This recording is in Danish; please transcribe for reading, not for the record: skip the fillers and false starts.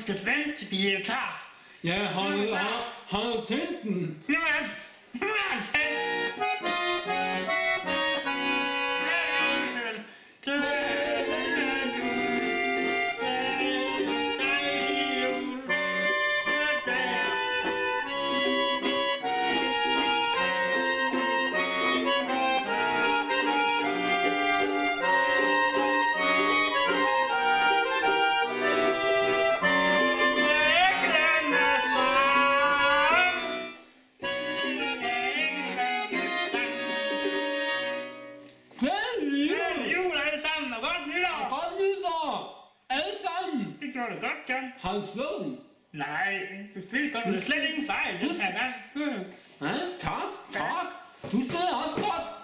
skal vente, til vi er klar. Ja, har du tændt den? Nu er han tændt. Det gjorde det godt, John. Har du slået den? Nej, du spiller godt, men det er slet ingen fejl. Ja, tak. Du spiller også godt.